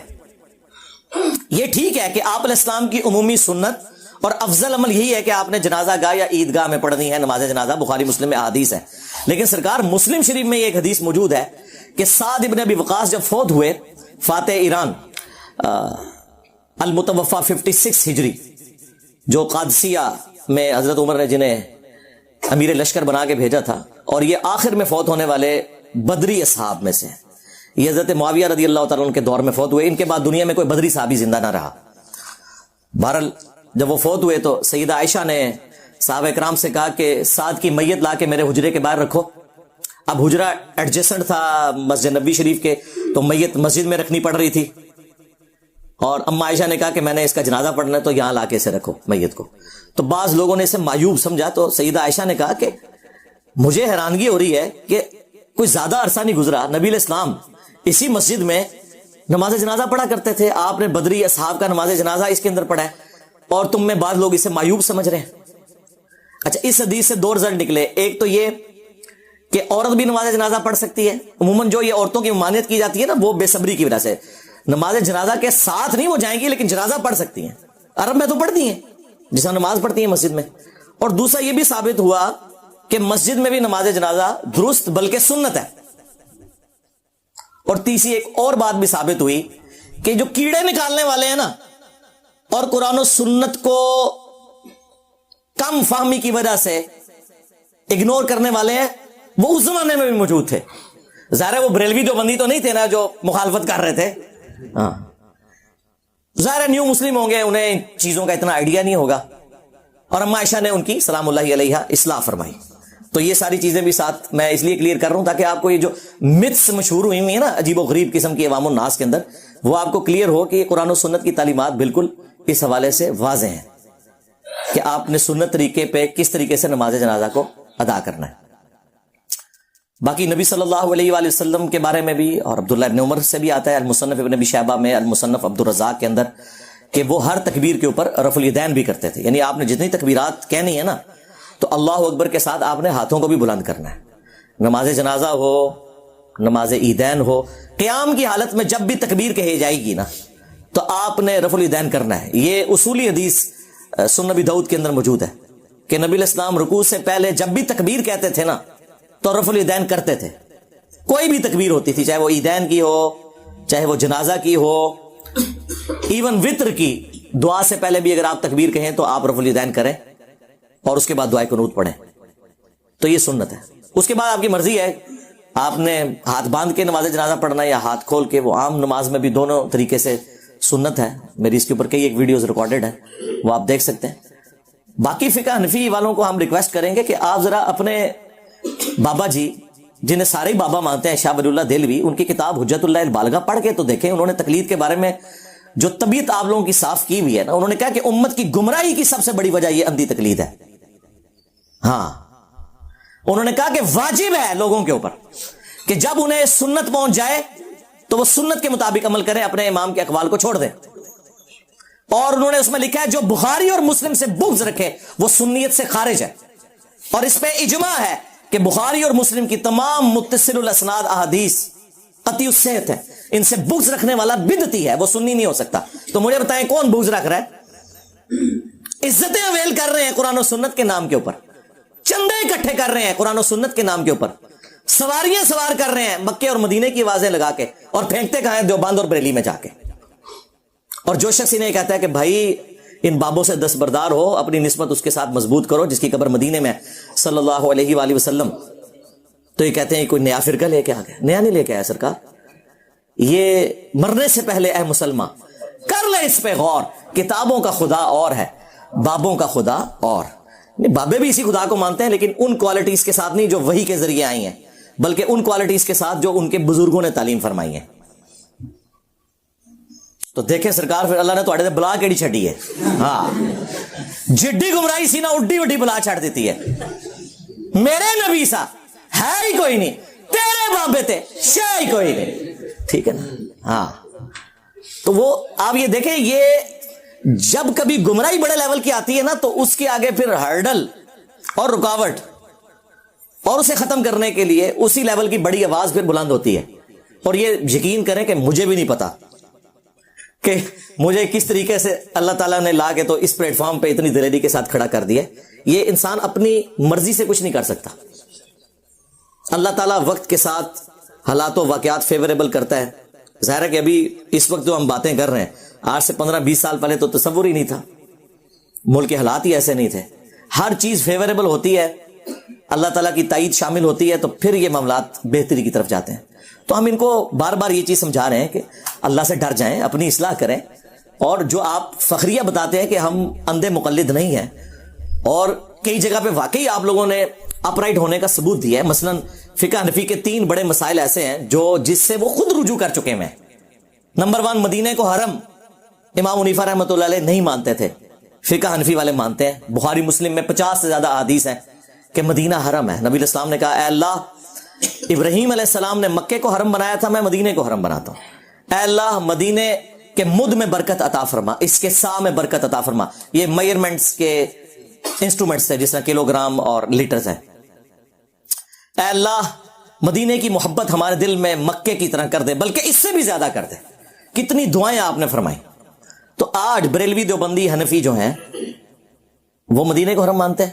یہ ٹھیک ہے کہ آپ علیہ السلام کی عمومی سنت اور افضل عمل یہی ہے کہ آپ نے جنازہ گاہ یا عیدگاہ میں پڑھنی ہے نماز جنازہ, بخاری مسلم میں احادیث ہے. لیکن سرکار مسلم شریف میں ایک حدیث موجود ہے کہ سعد ابن ابی وقاص جب فوت ہوئے, فاتح ایران المتوفا 56 ہجری, جو قادسیہ میں حضرت عمر نے جنہیں امیر لشکر بنا کے بھیجا تھا, اور یہ آخر میں فوت ہونے والے بدری اصحاب میں سے ہیں. یہ حضرت معاویہ رضی اللہ تعالیٰ عنہ کے دور میں فوت ہوئے. ان کے بعد دنیا میں کوئی بدری صحابی زندہ نہ رہا. بہرحال جب وہ فوت ہوئے تو سیدہ عائشہ نے صحابہ کرام سے کہا کہ سعد کی میت لا کے میرے حجرے کے باہر رکھو. اب حجرہ ایڈجسٹنٹ تھا مسجد نبی شریف کے, تو میت مسجد میں رکھنی پڑ رہی تھی. اور اما عائشہ نے کہا کہ میں نے اس کا جنازہ پڑھنا ہے تو یہاں لا کے اسے رکھو میت کو. تو بعض لوگوں نے اسے معیوب سمجھا, تو سیدہ عائشہ نے کہا کہ مجھے حیرانگی ہو رہی ہے کہ کوئی زیادہ عرصہ نہیں گزرا, نبی علیہ السلام اسی مسجد میں نماز جنازہ پڑھا کرتے تھے. آپ نے بدری اصحاب کا نماز جنازہ اس کے اندر پڑھا ہے, اور تم میں بعض لوگ اسے معیوب سمجھ رہے ہیں. اچھا, اس حدیث سے دو رزلٹ نکلے. ایک تو یہ کہ عورت بھی نماز جنازہ پڑھ سکتی ہے. عموماً جو یہ عورتوں کی ممانعت کی جاتی ہے نا, وہ بے صبری کی وجہ سے. نماز جنازہ کے ساتھ نہیں وہ جائیں گی, لیکن جنازہ پڑھ سکتی ہیں. عرب میں تو پڑھتی ہیں جس طرح نماز پڑھتی ہیں مسجد میں. اور دوسرا یہ بھی ثابت ہوا کہ مسجد میں بھی نماز جنازہ درست بلکہ سنت ہے. اور تیسری ایک اور بات بھی ثابت ہوئی کہ جو کیڑے نکالنے والے ہیں نا, اور قرآن و سنت کو کم فہمی کی وجہ سے اگنور کرنے والے ہیں, وہ اس زمانے میں بھی موجود تھے. ظاہر ہے وہ بریلوی جو بندی تو نہیں تھے نا جو مخالفت کر رہے تھے. ہاں, ظاہر ہے نیو مسلم ہوں گے, انہیں ان چیزوں کا اتنا آئیڈیا نہیں ہوگا. اور اما عائشہ نے ان کی سلام اللہ علیہا اصلاح فرمائی. تو یہ ساری چیزیں بھی ساتھ میں اس لیے کلیئر کر رہا ہوں تاکہ آپ کو یہ جو متس مشہور ہوئی ہیں نا عجیب و غریب قسم کی عوام الناس کے اندر, وہ آپ کو کلیئر ہو کہ یہ قرآن و سنت کی تعلیمات بالکل اس حوالے سے واضح ہیں کہ آپ نے سنت طریقے پہ کس طریقے سے نماز جنازہ کو ادا کرنا ہے. باقی نبی صلی اللہ علیہ وآلہ وسلم کے بارے میں بھی, اور عبداللہ ابن عمر سے بھی آتا ہے المصنف ابن ابی شیبہ میں, المصنف عبد الرزاق کے اندر, کہ وہ ہر تکبیر کے اوپر رفع الیدین بھی کرتے تھے. یعنی آپ نے جتنی تکبیرات کہنی ہے نا, تو اللہ اکبر کے ساتھ آپ نے ہاتھوں کو بھی بلند کرنا ہے. نماز جنازہ ہو, نماز عیدین ہو, قیام کی حالت میں جب بھی تکبیر کہی جائے گی نا, تو آپ نے رفع الیدین کرنا ہے. یہ اصولی حدیث سنن نبی داؤد کے اندر موجود ہے کہ نبی علیہ السلام رکوع سے پہلے جب بھی تکبیر کہتے تھے نا, تو رفع الیدین کرتے تھے. کوئی بھی تکبیر ہوتی تھی, چاہے وہ عیدین کی ہو, چاہے وہ جنازہ کی ہو, ایون وطر کی دعا سے پہلے بھی اگر آپ تکبیر کہیں تو آپ رفع الیدین کریں اور اس کے بعد دعائے قنوت پڑھیں. تو یہ سنت ہے. اس کے بعد آپ کی مرضی ہے, آپ نے ہاتھ باندھ کے نماز جنازہ پڑھنا یا ہاتھ کھول کے. وہ عام نماز میں بھی دونوں طریقے سے سنت ہے. میری اس کے اوپر کئی ایک ویڈیوز ریکارڈڈ ہیں, وہ آپ دیکھ سکتے ہیں. باقی فقہ حنفی والوں کو ہم ریکویسٹ کریں گے کہ آپ ذرا اپنے بابا جی, جنہیں سارے بابا مانتے ہیں, شاہ ولی اللہ دہلوی, ان کی کتاب حجت اللہ البالغہ پڑھ کے تو دیکھیں. انہوں نے تقلید کے بارے میں جو طبیعت آپ لوگوں کی صاف کی ہوئی ہے نا, انہوں نے کہا کہ امت کی گمراہی کی سب سے بڑی وجہ یہ اندھی تقلید ہے. ہاں, انہوں نے کہا کہ واجب ہے لوگوں کے اوپر کہ جب انہیں سنت پہنچ جائے تو وہ سنت کے مطابق عمل کریں, اپنے امام کے اقوال کو چھوڑ دیں. اور انہوں نے اس میں لکھا ہے جو بخاری اور مسلم سے بغض رکھے وہ سنیت سے خارج ہے. اور اس پہ اجماع ہے کہ بخاری اور مسلم کی تمام متصل الاسناد احادیث قطعی الصحت ہے. ان سے بغض رکھنے والا بدعتی ہے, وہ سنی نہیں ہو سکتا. تو مجھے بتائیں کون بغض رکھ رہا ہے؟ عزتیں اویل کر رہے ہیں قرآن و سنت کے نام کے اوپر, چندے اکٹھے کر رہے ہیں قرآن و سنت کے نام کے اوپر, سواریاں سوار کر رہے ہیں مکے اور مدینے کی آوازیں لگا کے, اور پھینکتے کہاں ہیں دیوبند اور بریلی میں جا کے. اور جو شخص انہیں کہتا ہے کہ بھائی ان بابوں سے دستبردار ہو, اپنی نسبت اس کے ساتھ مضبوط کرو جس کی قبر مدینے میں صلی اللہ علیہ وآلہ وسلم, تو یہ کہتے ہیں کوئی نیا فرقہ لے کے آ گیا. نیا نہیں لے کے آیا سرکار, یہ مرنے سے پہلے اے مسلمان کر لے اس پہ غور. کتابوں کا خدا اور ہے, بابوں کا خدا اور. بابے بھی اسی خدا کو مانتے ہیں, لیکن ان کوالٹیز کے ساتھ نہیں جو وحی کے ذریعے آئی ہیں, بلکہ ان کوالٹیز کے ساتھ جو ان کے بزرگوں نے تعلیم فرمائی ہے. تو دیکھیں سرکار, پھر اللہ نے تو اڑے بلا کیڑی چھڑی ہے. ہاں, جڈی گمراہی سی نا اڈی وڈی بلا چھڑ دیتی ہے. میرے نبی سا ہے ہی کوئی نہیں, تیرے بابے تے شے ہی کوئی نہیں. ٹھیک ہے نا. ہاں, تو وہ آپ یہ دیکھیں, یہ جب کبھی گمراہی بڑے لیول کی آتی ہے نا, تو اس کے آگے پھر ہرڈل اور رکاوٹ, اور اسے ختم کرنے کے لیے اسی لیول کی بڑی آواز پھر بلند ہوتی ہے. اور یہ یقین کریں کہ مجھے بھی نہیں پتا کہ مجھے کس طریقے سے اللہ تعالیٰ نے لا کے تو اس پلیٹ فارم پہ اتنی دلیری کے ساتھ کھڑا کر دیا. یہ انسان اپنی مرضی سے کچھ نہیں کر سکتا. اللہ تعالیٰ وقت کے ساتھ حالات و واقعات فیوریبل کرتا ہے. ظاہر ہے کہ ابھی اس وقت جو ہم باتیں کر رہے ہیں, آج سے 15-20 سال پہلے تو تصور ہی نہیں تھا, ملک کے حالات ہی ایسے نہیں تھے. ہر چیز فیوریبل ہوتی ہے اللہ تعالیٰ کی تائید شامل ہوتی ہے تو پھر یہ معاملات بہتری کی طرف جاتے ہیں. تو ہم ان کو بار بار یہ چیز سمجھا رہے ہیں کہ اللہ سے ڈر جائیں, اپنی اصلاح کریں, اور جو آپ فخریہ بتاتے ہیں کہ ہم اندھے مقلد نہیں ہیں, اور کئی جگہ پہ واقعی آپ لوگوں نے اپ رائٹ ہونے کا ثبوت دیا ہے. مثلا فقہ حنفی کے 3 بڑے مسائل ایسے ہیں جس سے وہ خود رجوع کر چکے ہیں. نمبر 1, مدینے کو حرم امام حنیفہ رحمۃ اللہ علیہ نہیں مانتے تھے, فقہ حنفی والے مانتے ہیں. بخاری مسلم میں 50 سے زیادہ احادیث ہیں کہ مدینہ حرم ہے. نبی علیہ السلام نے کہا اے اللہ, ابراہیم علیہ السلام نے مکے کو حرم بنایا تھا, میں مدینے کو حرم بناتا ہوں. اے اللہ مدینے کے مد میں برکت عطا فرما, اس کے سا میں برکت عطا فرما. یہ میئرمنٹس کے انسٹرومنٹس ہیں جس طرح کلو گرام اور لیٹرز ہیں. اے اللہ مدینے کی محبت ہمارے دل میں مکے کی طرح کر دے, بلکہ اس سے بھی زیادہ کر دے. کتنی دعائیں آپ نے فرمائی. تو آج بریلوی دیوبندی حنفی جو ہیں وہ مدینے کو حرم مانتے ہیں.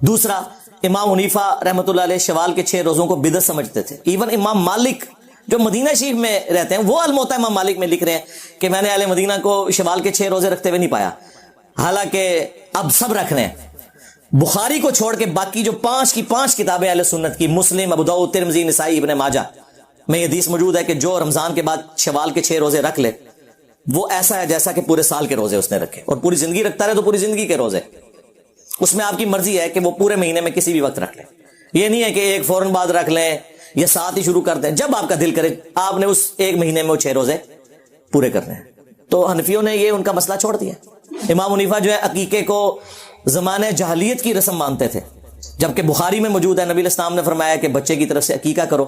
دوسرا, امام حنیفہ رحمۃ اللہ علیہ شوال کے 6 روزوں کو بدعت سمجھتے تھے. ایون امام مالک جو مدینہ شریف میں رہتے ہیں وہ الموطا امام مالک میں لکھ رہے ہیں کہ میں نے اہل مدینہ کو شوال کے 6 روزے رکھتے ہوئے نہیں پایا, حالانکہ اب سب رکھ رہے ہیں. بخاری کو چھوڑ کے باقی جو 5 کی 5 کتابیں اہل سنت کی, مسلم, ابو داؤد, ترمذی, نسائی, ابن ماجہ میں یہ حدیث موجود ہے کہ جو رمضان کے بعد شوال کے 6 روزے رکھ لے وہ ایسا ہے جیسا کہ پورے سال کے روزے اس نے رکھے, اور پوری زندگی رکھتا رہے تو پوری زندگی کے روزے. اس میں آپ کی مرضی ہے کہ وہ پورے مہینے میں کسی بھی وقت رکھ لیں. یہ نہیں ہے کہ ایک فوراً بعد رکھ لیں یا ساتھ ہی شروع کر دیں, جب آپ کا دل کرے آپ نے اس ایک مہینے میں وہ 6 روزے پورے کرنے ہیں. تو حنفیوں نے یہ ان کا مسئلہ چھوڑ دیا. امام حنیفہ جو ہے عقیقے کو زمانے جاہلیت کی رسم مانتے تھے, جبکہ بخاری میں موجود ہے نبی علیہ السلام نے فرمایا کہ بچے کی طرف سے عقیقہ کرو.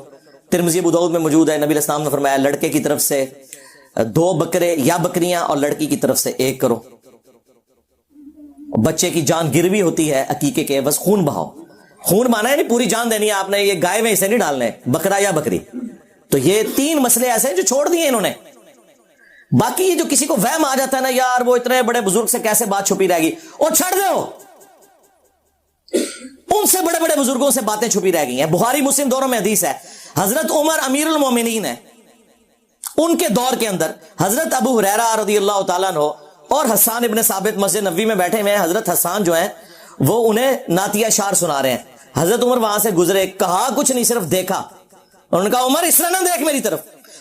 ترمذی ابو داؤد میں موجود ہے نبی علیہ السلام نے فرمایا لڑکے کی طرف سے 2 بکرے یا بکریاں اور لڑکی کی طرف سے 1 کرو. بچے کی جان گروی ہوتی ہے عقیقے کے, بس خون بہاؤ. خون مانا ہے نہیں پوری جان دینی ہے آپ نے, یہ گائے میں اسے نہیں ڈالنے, بکرا یا بکری. تو یہ 3 مسئلے ایسے ہیں جو چھوڑ دیے انہوں نے. باقی جو کسی کو وہم آ جاتا ہے نا یار وہ اتنے بڑے بزرگ سے کیسے بات چھپی رہے گی, اور چھڑ دو, ان سے بڑے بڑے بزرگوں سے باتیں چھپی رہ گئی ہیں. بخاری مسلم دونوں میں حدیث ہے, حضرت عمر امیر المومنین ہے, ان کے دور کے اندر حضرت ابو ہریرہ رضی اللہ تعالیٰ عنہ اور حسان ابن ثابت مسجد نبوی میں بیٹھے ہوئے ہیں. حضرت حسان جو ہیں وہ انہیں نعتیہ شعر سنا رہے ہیں. حضرت عمر وہاں سے گزرے, کہا کچھ نہیں صرف دیکھا. انہوں نے کہا عمر اس طرح نہ دیکھ میری طرف,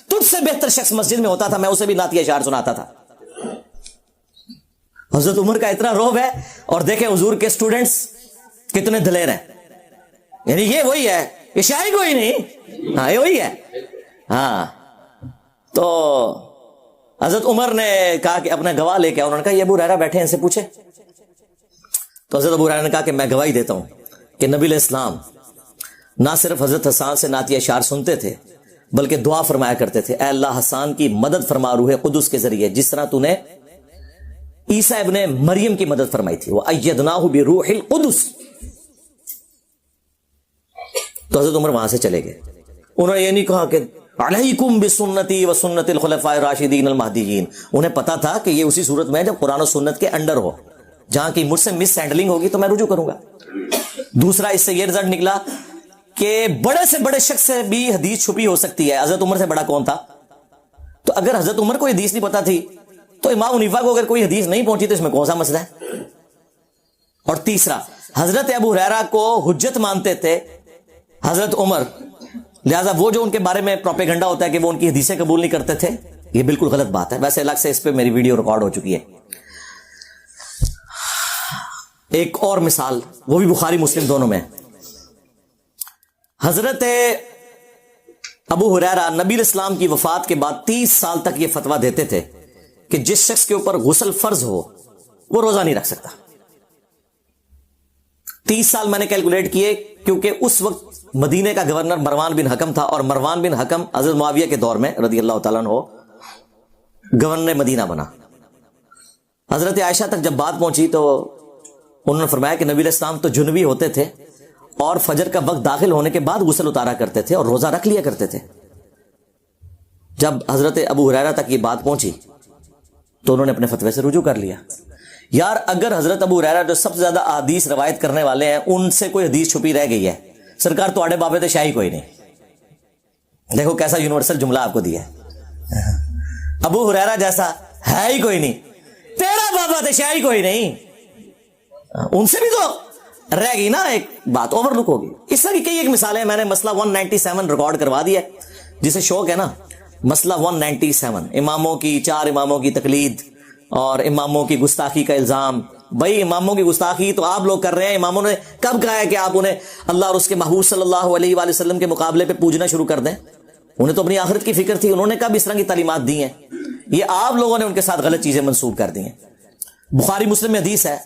تجھ سے بہتر شخص مسجد میں ہوتا تھا, میں اسے بھی نعتیہ شعر سناتا تھا. حضرت عمر کا اتنا روب ہے, اور دیکھیں حضور کے سٹوڈنٹس کتنے دلیر ہیں. یعنی یہ وہی ہے, یہ شاعری کوئی نہیں, ہاں یہ وہی ہے. ہاں تو حضرت عمر نے کہا کہ اپنا گواہ لے کے آؤ. انہوں نے کہا یہ ابو ہریرہ بیٹھے ہیں, ان سے پوچھے. تو حضرت ابو ہریرہ نے کہا کہ میں گواہی دیتا ہوں کہ نبی علیہ السلام نہ صرف حضرت حسان سے نعتیہ شعر سنتے تھے بلکہ دعا فرمایا کرتے تھے, اے اللہ حسان کی مدد فرما روح قدس کے ذریعے, جس طرح تو نے عیسیٰ ابن مریم کی مدد فرمائی تھی. وَأَيَّدْنَاهُ بِرُوحِ الْقُدُسِ. تو حضرت عمر وہاں سے چلے گئے. انہوں نے یہ نہیں کہا کہ علیکم بسنتی و سنت الخلفاء الراشدین المہدیین. انہیں پتا تھا کہ یہ اسی صورت میں جب قرآن و سنت کے انڈر ہو, جہاں کی مجھ سے مس ہینڈلنگ ہوگی تو میں رجوع کروں گا. دوسرا اس سے یہ رزلٹ نکلا کہ بڑے سے بڑے شخص سے بھی حدیث چھپی ہو سکتی ہے. حضرت عمر سے بڑا کون تھا؟ تو اگر حضرت عمر کو حدیث نہیں پتا تھی تو امام حنیفہ کو اگر کوئی حدیث نہیں پہنچی تو اس میں کون سا مسئلہ ہے؟ اور تیسرا, حضرت ابو ہریرہ کو حجت مانتے تھے حضرت عمر, لہذا وہ جو ان کے بارے میں پروپیگنڈا ہوتا ہے کہ وہ ان کی حدیثیں قبول نہیں کرتے تھے, یہ بالکل غلط بات ہے. ویسے الگ سے اس پہ میری ویڈیو ریکارڈ ہو چکی ہے. ایک اور مثال, وہ بھی بخاری مسلم دونوں میں. حضرت ابو ہریرہ نبی علیہ السلام کی وفات کے بعد 30 سال تک یہ فتویٰ دیتے تھے کہ جس شخص کے اوپر غسل فرض ہو وہ روزہ نہیں رکھ سکتا. 30 سال میں نے کیلکولیٹ کیے, کیونکہ اس وقت مدینے کا گورنر مروان بن حکم تھا, اور مروان بن حکم حضرت معاویہ کے دور میں رضی اللہ تعالیٰ عنہ گورنر مدینہ بنا. حضرت عائشہ تک جب بات پہنچی تو انہوں نے فرمایا کہ نبی علیہ السلام تو جنوبی ہوتے تھے اور فجر کا وقت داخل ہونے کے بعد غسل اتارا کرتے تھے اور روزہ رکھ لیا کرتے تھے. جب حضرت ابو ہریرہ تک یہ بات پہنچی تو انہوں نے اپنے فتوے سے رجوع کر لیا. یار اگر حضرت ابو ہریرہ جو سب سے زیادہ احادیث روایت کرنے والے ہیں ان سے کوئی حدیث چھپی رہ گئی ہے, سرکار تو آڑے بابے تے شاہی کوئی نہیں. دیکھو کیسا یونیورسل جملہ آپ کو دیا ہے, ابو ہریرہ جیسا ہے ہی کوئی نہیں, تیرا بابا تے شاہی کوئی نہیں. ان سے بھی تو رہ گئی نا ایک بات, اوور لک ہوگی. اس طرح کی کئی ایک مثالیں, میں نے مسئلہ 197 ریکارڈ کروا دیا ہے, جسے شوق ہے نا, مسئلہ 197, اماموں کی, 4 اماموں کی تقلید اور اماموں کی گستاخی کا الزام. بھائی اماموں کی گستاخی تو آپ لوگ کر رہے ہیں, اماموں نے کب کہا ہے کہ آپ انہیں اللہ اور اس کے محبوب صلی اللہ علیہ وآلہ وسلم کے مقابلے پہ پوجنا شروع کر دیں؟ انہیں تو اپنی آخرت کی فکر تھی, انہوں نے کب اس طرح کی تعلیمات دی ہیں؟ یہ آپ لوگوں نے ان کے ساتھ غلط چیزیں منسوب کر دی ہیں. بخاری مسلم میں حدیث ہے,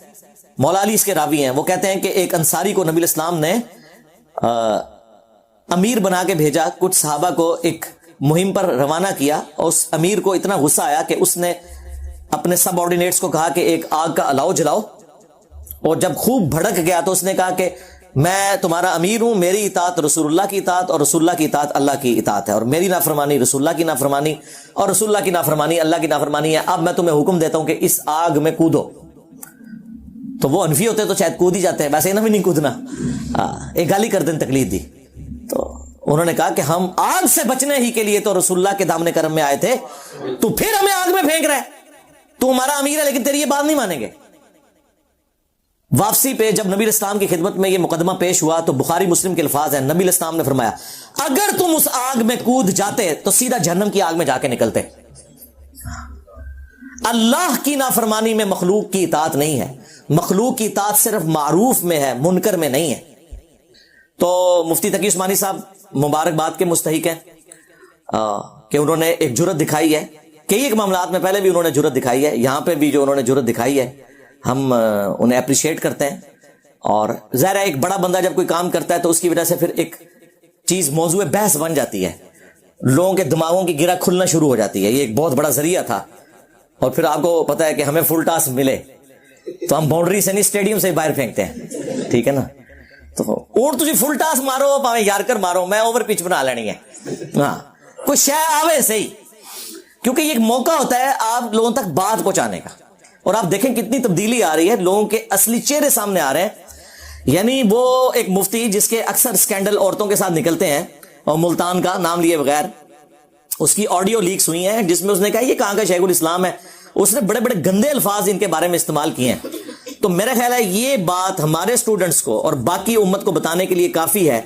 مولا علی اس کے راوی ہیں, وہ کہتے ہیں کہ ایک انصاری کو نبی الاسلام نے امیر بنا کے بھیجا, کچھ صحابہ کو ایک مہم پر روانہ کیا, اور اس امیر کو اتنا غصہ آیا کہ اس نے اپنے سب آرڈینیٹس کو کہا کہ ایک آگ کا الاؤ جلاؤ, اور جب خوب بھڑک گیا تو اس نے کہا کہ میں تمہارا امیر ہوں, میری اطاعت رسول اللہ کی اطاعت اور رسول اللہ کی اطاعت اللہ کی اطاعت ہے, اور میری نافرمانی رسول اللہ کی نافرمانی اور رسول اللہ کی نافرمانی اللہ کی نافرمانی ہے. اب میں تمہیں حکم دیتا ہوں کہ اس آگ میں کودو. تو وہ انفی ہوتے تو شاید کود ہی جاتے ہیں, ویسے انہیں بھی نہیں کودنا, ایک گالی کر دیں تقلید دی. تو انہوں نے کہا کہ ہم آگ سے بچنے ہی کے لیے تو رسول اللہ کے دامن کرم میں آئے تھے, تو پھر ہمیں آگ میں پھینک رہا ہے, تو ہمارا امیر ہے لیکن تیری یہ بات نہیں مانیں گے. واپسی پہ جب نبی اسلام کی خدمت میں یہ مقدمہ پیش ہوا تو بخاری مسلم کے الفاظ ہیں, نبی اسلام نے فرمایا اگر تم اس آگ میں کود جاتے تو سیدھا جہنم کی آگ میں جا کے نکلتے. اللہ کی نافرمانی میں مخلوق کی اطاعت نہیں ہے, مخلوق کی اطاعت صرف معروف میں ہے, منکر میں نہیں ہے. تو مفتی تقی عثمانی صاحب مبارکباد کے مستحق ہیں کہ انہوں نے ایک جرت دکھائی ہے, کئی ایک معاملات میں پہلے بھی انہوں نے جرت دکھائی ہے, یہاں پہ بھی جو انہوں نے جرت دکھائی ہے ہم انہیں اپریشیٹ کرتے ہیں. اور ظاہر ہے ایک بڑا بندہ جب کوئی کام کرتا ہے تو اس کی وجہ سے پھر ایک چیز موضوع بحث بن جاتی ہے, لوگوں کے دماغوں کی گرہ کھلنا شروع ہو جاتی ہے. یہ ایک بہت بڑا ذریعہ تھا, اور پھر آپ کو پتا ہے کہ ہمیں فل ٹاس ملے تو ہم باؤنڈری سے نہیں اسٹیڈیم سے باہر پھینکتے ہیں, ٹھیک ہے نا. تو اور تجھے فل ٹاس مارو پاویں یار کر مارو, میں اوور پچ بنا لینی ہے, ہاں کوئی شے آوے صحیح, کیونکہ یہ ایک موقع ہوتا ہے آپ لوگوں تک بات پہنچانے کا. اور آپ دیکھیں کتنی تبدیلی آ رہی ہے, لوگوں کے اصلی چہرے سامنے آ رہے ہیں. یعنی وہ ایک مفتی جس کے اکثر سکینڈل عورتوں کے ساتھ نکلتے ہیں, اور ملتان کا نام لیے بغیر, اس کی آڈیو لیکس ہوئی ہیں جس میں اس نے کہا یہ کہاں کا شیخ الاسلام ہے, اس نے بڑے بڑے گندے الفاظ ان کے بارے میں استعمال کیے ہیں. تو میرا خیال ہے یہ بات ہمارے سٹوڈنٹس کو اور باقی امت کو بتانے کے لیے کافی ہے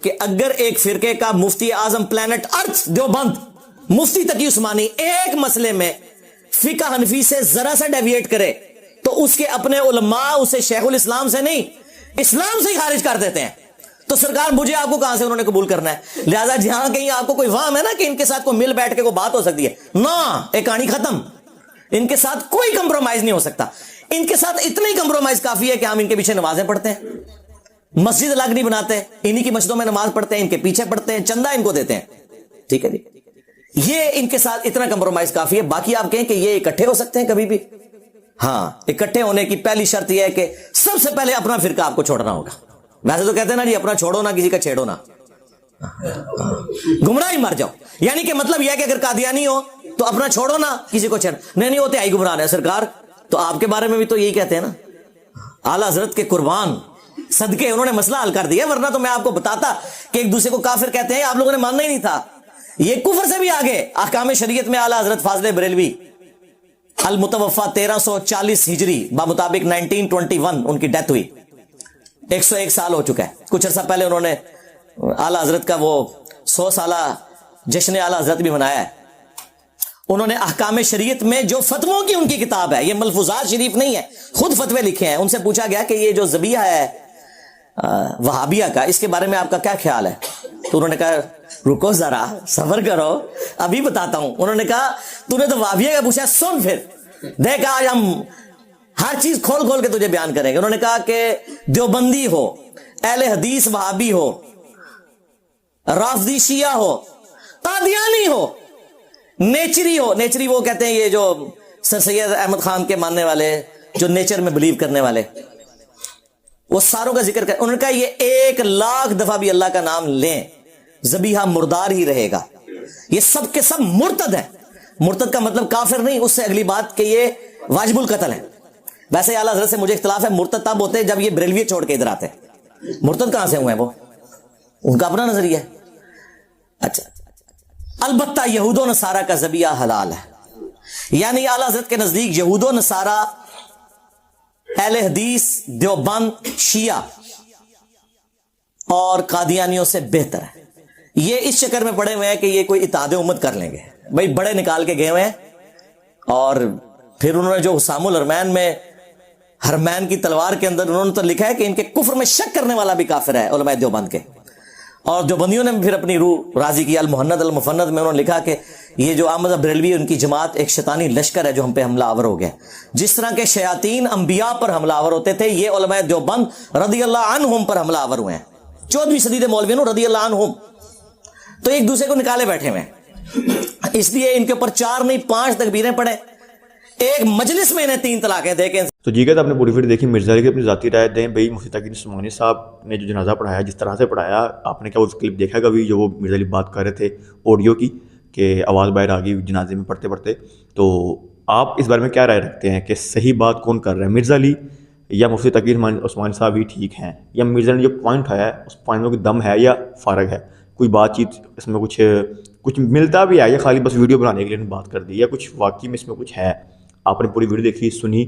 کہ اگر ایک فرقے کا مفتی اعظم پلانٹ ارتھ دیوبند مفتی تقی عثمانی ایک مسئلے میں فقہ حنفی سے ذرا سا ڈیویٹ کرے تو اس کے اپنے علماء اسے شیخ الاسلام سے نہیں اسلام سے ہی خارج کر دیتے ہیں. تو سرکار مجھے آپ کو کہاں سے انہوں نے قبول کرنا ہے؟ لہذا جہاں کہیں آپ کو کوئی وہم ہے نا کہ ان کے ساتھ کوئی مل بیٹھ کے کوئی بات ہو سکتی ہے, نہ, ایک کہانی ختم. ان کے ساتھ کوئی کمپرومائز نہیں ہو سکتا. ان کے ساتھ اتنا ہی کمپرومائز کافی ہے کہ ہم ان کے پیچھے نمازیں پڑھتے ہیں, مسجد الگ نہیں بناتے, انہی کی مسجدوں میں نماز پڑھتے ہیں, ان کے پیچھے پڑھتے ہیں, چندہ ان کو دیتے ہیں, ٹھیک ہے جی. یہ ان کے ساتھ اتنا کمپرومائز کافی ہے. باقی آپ کہیں کہ یہ اکٹھے ہو سکتے ہیں کبھی بھی, ہاں, اکٹھے ہونے کی پہلی شرط یہ ہے کہ سب سے پہلے اپنا فرقہ آپ کو چھوڑنا ہوگا. ویسے تو کہتے ہیں نا جی اپنا چھوڑو نہ کسی کا چھیڑو نہ, گمراہ ہی مر جاؤ. یعنی کہ مطلب یہ ہے کہ اگر قادیانی ہو تو اپنا چھوڑو نہ کسی کو چھیڑ, نہیں ہوتے آئی گمراہ ہے سرکار. تو آپ کے بارے میں بھی تو یہی کہتے ہیں نا, اعلیٰ حضرت کے قربان صدقے انہوں نے مسئلہ حل کر دیا, ورنہ تو میں آپ کو بتاتا کہ ایک دوسرے کو کافر کہتے ہیں, آپ لوگوں نے ماننا ہی نہیں تھا. یہ کفر سے بھی آگے احکام شریعت میں اعلیٰ حضرت فاضل بریلوی المتوفا 1340 ہجری بمطابق 1921 ان کی ڈیتھ ہوئی, 101 سال ہو چکا ہے. کچھ عرصہ پہلے انہوں نے اعلیٰ حضرت کا وہ 100 سالہ جشن اعلیٰ حضرت بھی منایا ہے. انہوں نے احکام شریعت میں جو فتووں کی ان کی کتاب ہے, یہ ملفوظات شریف نہیں ہے, خود فتوے لکھے ہیں. ان سے پوچھا گیا کہ یہ جو ذبیحہ ہے وہابیہ کا, اس کے بارے میں آپ کا کیا خیال ہے؟ تو انہوں نے کہا رکو ذرا صبر کرو ابھی بتاتا ہوں. انہوں نے کہا تو نے تو وہابیہ کا پوچھا, سن پھر دیکھ آج ہم ہر چیز کھول کھول کے تجھے بیان کریں گے. انہوں نے کہا کہ دیوبندی ہو, اہل حدیث وہابی ہو, رافضی شیعہ ہو, قادیانی ہو, نیچری ہو, نیچری وہ کہتے ہیں یہ جو سر سید احمد خان کے ماننے والے جو نیچر میں بلیو کرنے والے, وہ ساروں کا ذکر کر. انہوں نے کہا یہ 1,00,000 دفعہ بھی اللہ کا نام لیں ذبیحہ مردار ہی رہے گا. یہ سب کے سب مرتد ہیں. مرتد کا مطلب کافر نہیں, اس سے اگلی بات کہ یہ واجب القتل ہے. ویسے اعلیٰ حضرت سے مجھے اختلاف ہے, مرتد تب ہوتے جب یہ بریلوی چھوڑ کے ادھر آتے. مرتد کہاں سے ہوئے ہیں وہ, ان کا اپنا نظریہ ہے. اچھا, البتہ یہود و نصارہ کا ذبیحہ حلال ہے. یعنی اعلیٰ حضرت کے نزدیک یہود و نصارہ, اہل حدیث, دیوبند, شیعہ اور قادیانیوں سے بہتر ہے. یہ اس چکر میں پڑے ہوئے ہیں کہ یہ کوئی اتحاد امت کر لیں گے. بھائی بڑے نکال کے گئے ہوئے ہیں, اور پھر انہوں نے جو حسام الحرمین میں حرمین کی تلوار کے اندر انہوں نے تو لکھا ہے کہ ان کے کفر میں شک کرنے والا بھی کافر ہے علماء دیوبند کے. اور دیوبندیوں نے پھر اپنی روح راضی کی المحند المفند میں انہوں نے لکھا کہ یہ جو احمد بریلوی ان کی جماعت ایک شیطانی لشکر ہے جو ہم پہ حملہ آور ہو گیا. جس طرح کے شیاطین انبیاء پر حملہ آور ہوتے تھے, یہ علماء دیوبند رضی اللہ عنہم پر حملہ آور ہوئے ہیں. 14ویں صدی کے مولویوں رضی اللہ عنہم تو ایک دوسرے کو نکالے بیٹھے ہوئے ہیں. اس لیے ان کے اوپر 4 نہیں 5 تکبیریں پڑے, ایک مجلس میں انہیں 3 طلاقیں دے کے. تو جی آپ نے پوری ویڈیو دیکھی. مرزا علی کی اپنی ذاتی رائے دیں. بھائی مفتی تقی عثمانی صاحب نے جو جنازہ پڑھایا, جس طرح سے پڑھایا, آپ نے کیا وہ کلپ دیکھا کبھی جو وہ مرزا علی بات کر رہے تھے آڈیو کی, کہ آواز باہر آ گئی جنازے میں پڑھتے پڑھتے. تو آپ اس بارے میں کیا رائے رکھتے ہیں کہ صحیح بات کون کر رہا ہے, مرزا علی یا مفتی تقی عثمانی صاحب ہی ٹھیک ہیں, یا مرزا نے جو پوائنٹ اٹھایا ہے اس پوائنٹ میں کوئی دم ہے یا فارغ ہے, کوئی بات چیت اس میں کچھ ملتا بھی ہے, یا خالی بس ویڈیو بنانے کے لیے بات کر دی, یا کچھ واقعی میں اس میں کچھ ہے؟ آپ نے پوری ویڈیو دیکھی, سنی,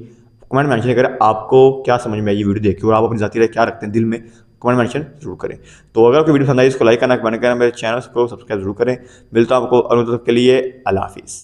کمنٹ مینشن کریں آپ کو کیا سمجھ میں آئی یہ ویڈیو دیکھ کے, اور آپ اپنی ذاتی رائے کیا رکھتے ہیں دل میں, کمنٹ مینشن ضرور کریں. تو اگر آپ کو ویڈیو پسند آئی اس کو لائک کرنا, کمنٹ کرنا, میرے چینل کو سبسکرائب ضرور کریں. ملتا ہوں آپ کو اگلے کے لیے. اللہ حافظ.